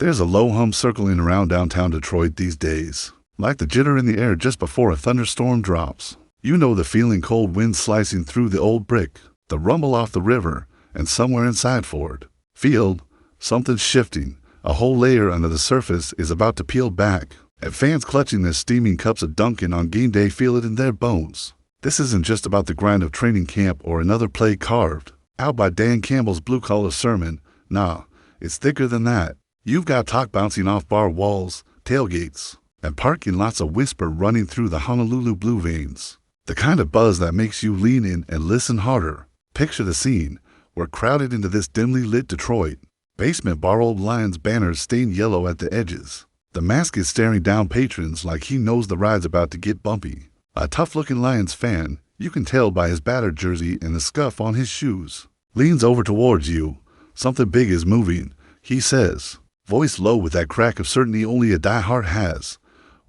There's a low hum circling around downtown Detroit these days, like the jitter in the air just before a thunderstorm drops. You know the feeling, cold wind slicing through the old brick, the rumble off the river, and somewhere inside Ford Field, something's shifting. A whole layer under the surface is about to peel back, and fans clutching their steaming cups of Dunkin' on game day feel it in their bones. This isn't just about the grind of training camp or another play carved out by Dan Campbell's blue-collar sermon. Nah, it's thicker than that. You've got talk bouncing off bar walls, tailgates, and parking lots of whisper running through the Honolulu blue veins. The kind of buzz that makes you lean in and listen harder. Picture the scene. We're crowded into this dimly lit Detroit basement bar, old Lions banners stained yellow at the edges. The mask is staring down patrons like he knows the ride's about to get bumpy. A tough-looking Lions fan, you can tell by his battered jersey and the scuff on his shoes, leans over towards you. Something big is moving, he says, voice low with that crack of certainty only a diehard has.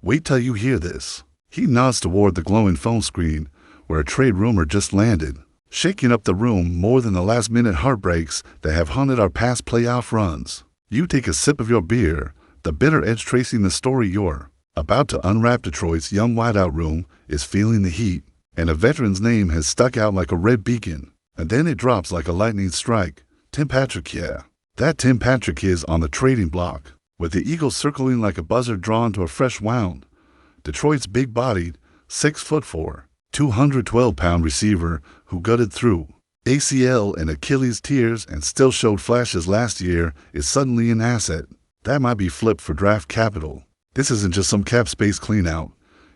Wait till you hear this. He nods toward the glowing phone screen where a trade rumor just landed, shaking up the room more than the last-minute heartbreaks that have haunted our past playoff runs. You take a sip of your beer, the bitter edge tracing the story you're about to unwrap. Detroit's young wideout room is feeling the heat, and a veteran's name has stuck out like a red beacon. And then it drops like a lightning strike. Tim Patrick, yeah. That Tim Patrick is on the trading block, with the Eagles circling like a buzzer drawn to a fresh wound. Detroit's big-bodied, 6'4", 212-pound receiver who gutted through ACL and Achilles tears and still showed flashes last year is suddenly an asset that might be flipped for draft capital. This isn't just some cap space clean-out.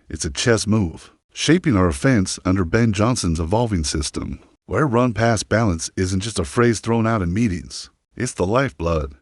It's a chess move, shaping our offense under Ben Johnson's evolving system, where run-pass balance isn't just a phrase thrown out in meetings. It's the lifeblood.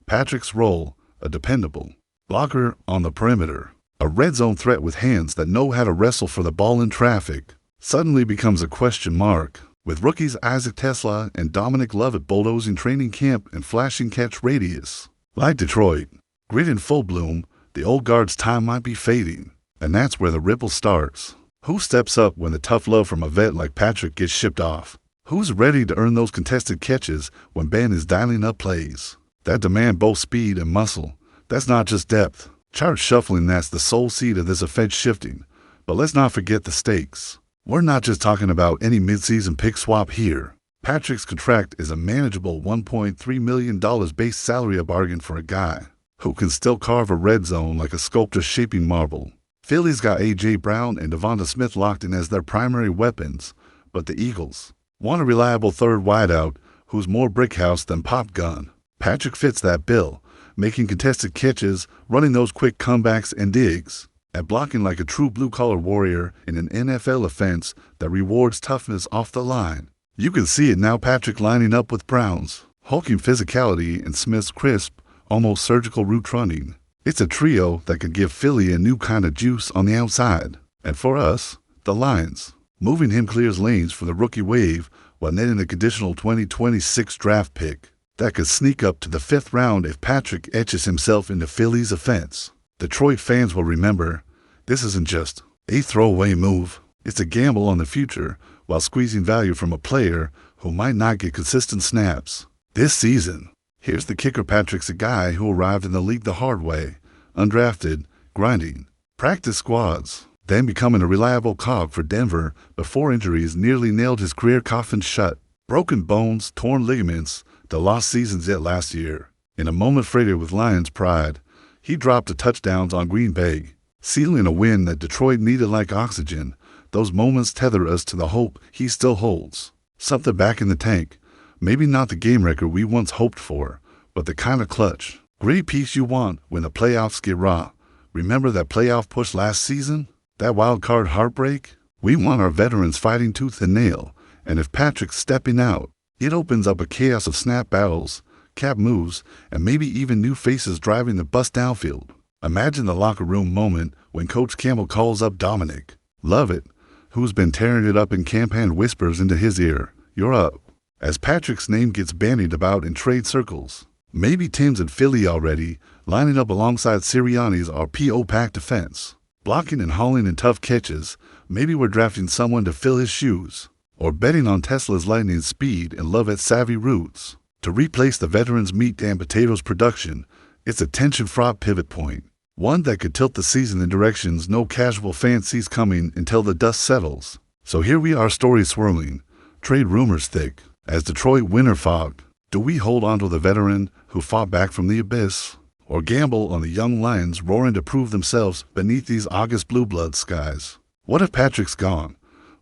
Patrick's role, a dependable blocker on the perimeter, a red zone threat with hands that know how to wrestle for the ball in traffic, suddenly becomes a question mark. With rookies Isaac Tesla and Dominic Lovett bulldozing training camp and flashing catch radius. Like Detroit, grit in full bloom, the old guard's time might be fading, and that's where the ripple starts. Who steps up when the tough love from a vet like Patrick gets shipped off? Who's ready to earn those contested catches when Ben is dialing up plays that demand both speed and muscle? That's not just depth. Chart shuffling, that's the sole seed of this offense shifting. But let's not forget the stakes. We're not just talking about any midseason pick swap here. Patrick's contract is a manageable $1.3 million base salary, a bargain for a guy who can still carve a red zone like a sculptor shaping marble. Philly's got A.J. Brown and Devonta Smith locked in as their primary weapons, but the Eagles want a reliable third wideout who's more brickhouse than pop gun. Patrick fits that bill, making contested catches, running those quick comebacks and digs, and blocking like a true blue-collar warrior in an NFL offense that rewards toughness off the line. You can see it now, Patrick lining up with Brown's hulking physicality and Smith's crisp, almost surgical route running. It's a trio that could give Philly a new kind of juice on the outside. And for us, the Lions, moving him clears lanes for the rookie wave while netting a conditional 2026 draft pick that could sneak up to the 5th round if Patrick etches himself into Philly's offense. Detroit fans will remember, this isn't just a throwaway move. It's a gamble on the future while squeezing value from a player who might not get consistent snaps this season. Here's the kicker. Patrick's a guy who arrived in the league the hard way, undrafted, grinding practice squads, then becoming a reliable cog for Denver before injuries nearly nailed his career coffin shut. Broken bones, torn ligaments, the lost seasons yet last year. In a moment freighted with Lions pride, he dropped the touchdowns on Green Bay, sealing a win that Detroit needed like oxygen. Those moments tether us to the hope he still holds. Something back in the tank. Maybe not the game record we once hoped for, but the kind of clutch, gritty piece you want when the playoffs get raw. Remember that playoff push last season? That wild card heartbreak? We want our veterans fighting tooth and nail, and if Patrick's stepping out, it opens up a chaos of snap battles, cap moves, and maybe even new faces driving the bus downfield. Imagine the locker room moment when Coach Campbell calls up Dominic Lovett, who's been tearing it up in camp, and whispers into his ear, "You're up," as Patrick's name gets bandied about in trade circles. Maybe Tim's in Philly already, lining up alongside Sirianni's RPO-packed defense, blocking and hauling in tough catches. Maybe we're drafting someone to fill his shoes, or betting on Tesla's lightning speed and Lovett's savvy routes to replace the veteran's meat and potatoes production. It's a tension-fraught pivot point, one that could tilt the season in directions no casual fan sees coming until the dust settles. So here we are, stories swirling, trade rumors thick. As Detroit winter fogged, do we hold on to the veteran who fought back from the abyss, or gamble on the young Lions roaring to prove themselves beneath these August blue blood skies? What if Patrick's gone?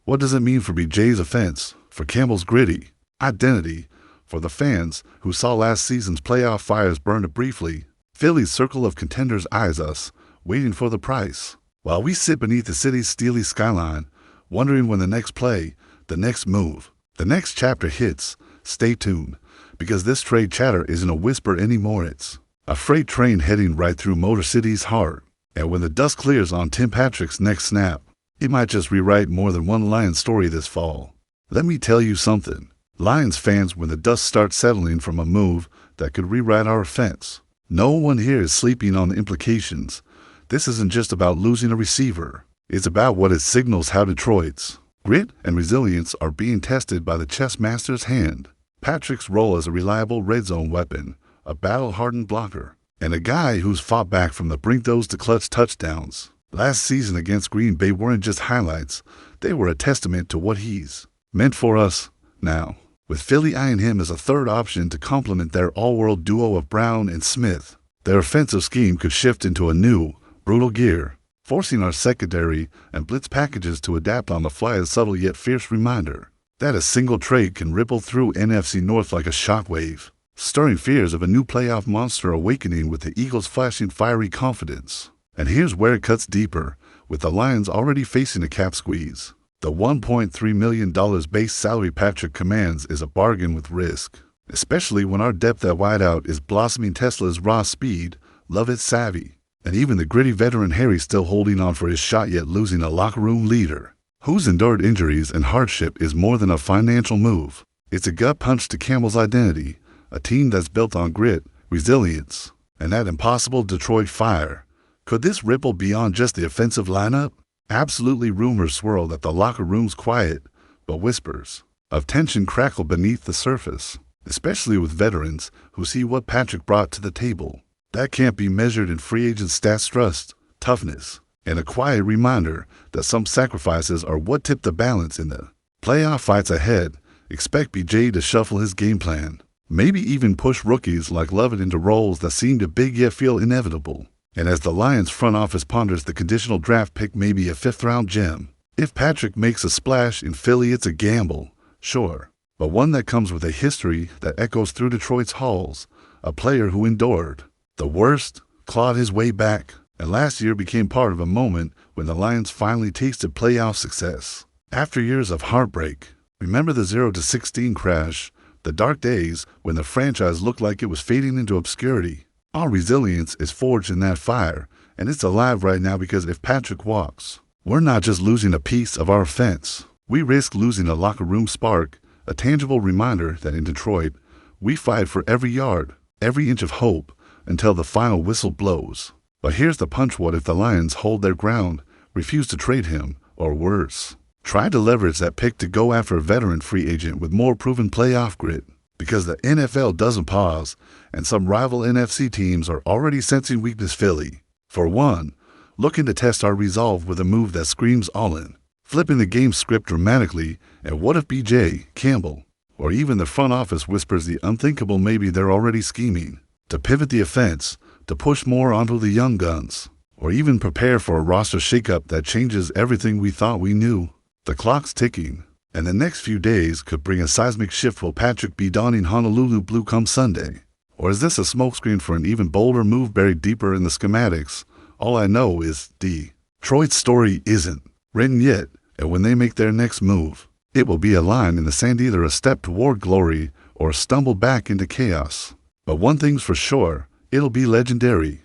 What does it mean for BJ's offense, for Campbell's gritty identity, for the fans who saw last season's playoff fires burn briefly? Philly's circle of contenders eyes us, waiting for the price, while we sit beneath the city's steely skyline, wondering when the next play, the next move, the next chapter hits. Stay tuned, because this trade chatter isn't a whisper anymore. It's a freight train heading right through Motor City's heart. And when the dust clears on Tim Patrick's next snap, it might just rewrite more than one Lions story this fall. Let me tell you something, Lions fans, when the dust starts settling from a move that could rewrite our offense, no one here is sleeping on the implications. This isn't just about losing a receiver. It's about what it signals, how Detroit's grit and resilience are being tested by the chess master's hand. Patrick's role as a reliable red zone weapon, a battle-hardened blocker, and a guy who's fought back from the brink those to clutch touchdowns. Last season against Green Bay weren't just highlights, they were a testament to what he's meant for us now, with Philly eyeing him as a third option to complement their all-world duo of Brown and Smith. Their offensive scheme could shift into a new, brutal gear, forcing our secondary and blitz packages to adapt on the fly, a subtle yet fierce reminder that a single trade can ripple through NFC North like a shockwave, stirring fears of a new playoff monster awakening with the Eagles flashing fiery confidence. And here's where it cuts deeper, with the Lions already facing a cap squeeze. The $1.3 million base salary Patrick commands is a bargain with risk, especially when our depth at wideout is blossoming. Tesla's raw speed, Lovett's savvy, and even the gritty veteran Harry still holding on for his shot, yet losing a locker room leader who's endured injuries and hardship is more than a financial move. It's a gut punch to Campbell's identity, a team that's built on grit, resilience, and that impossible Detroit fire. Could this ripple beyond just the offensive lineup? Absolutely. Rumors swirl that the locker room's quiet, but whispers of tension crackle beneath the surface, especially with veterans who see what Patrick brought to the table. That can't be measured in free agent stats, trust, toughness, and a quiet reminder that some sacrifices are what tip the balance in the playoff fights ahead. Expect BJ to shuffle his game plan, maybe even push rookies like Lovett into roles that seem to big yet feel inevitable. And as the Lions front office ponders the conditional draft pick, maybe a fifth-round gem, if Patrick makes a splash in Philly, it's a gamble, sure, but one that comes with a history that echoes through Detroit's halls, a player who endured the worst, clawed his way back, and last year became part of a moment when the Lions finally tasted playoff success. After years of heartbreak, remember the 0-16 crash, the dark days when the franchise looked like it was fading into obscurity. Our resilience is forged in that fire, and it's alive right now, because if Patrick walks, we're not just losing a piece of our offense. We risk losing a locker room spark, a tangible reminder that in Detroit, we fight for every yard, every inch of hope, until the final whistle blows. But here's the punch: what if the Lions hold their ground, refuse to trade him, or worse, try to leverage that pick to go after a veteran free agent with more proven playoff grit? Because the NFL doesn't pause, and some rival NFC teams are already sensing weakness. Philly, for one, looking to test our resolve with a move that screams all in, flipping the game script dramatically. And what if BJ, Campbell, or even the front office whispers the unthinkable? Maybe they're already scheming to pivot the offense, to push more onto the young guns, or even prepare for a roster shakeup that changes everything we thought we knew. The clock's ticking, and the next few days could bring a seismic shift. Will Patrick be donning Honolulu blue come Sunday? Or is this a smokescreen for an even bolder move buried deeper in the schematics? All I know is Detroit's story isn't written yet, and when they make their next move, it will be a line in the sand, either a step toward glory or a stumble back into chaos. But one thing's for sure, it'll be legendary.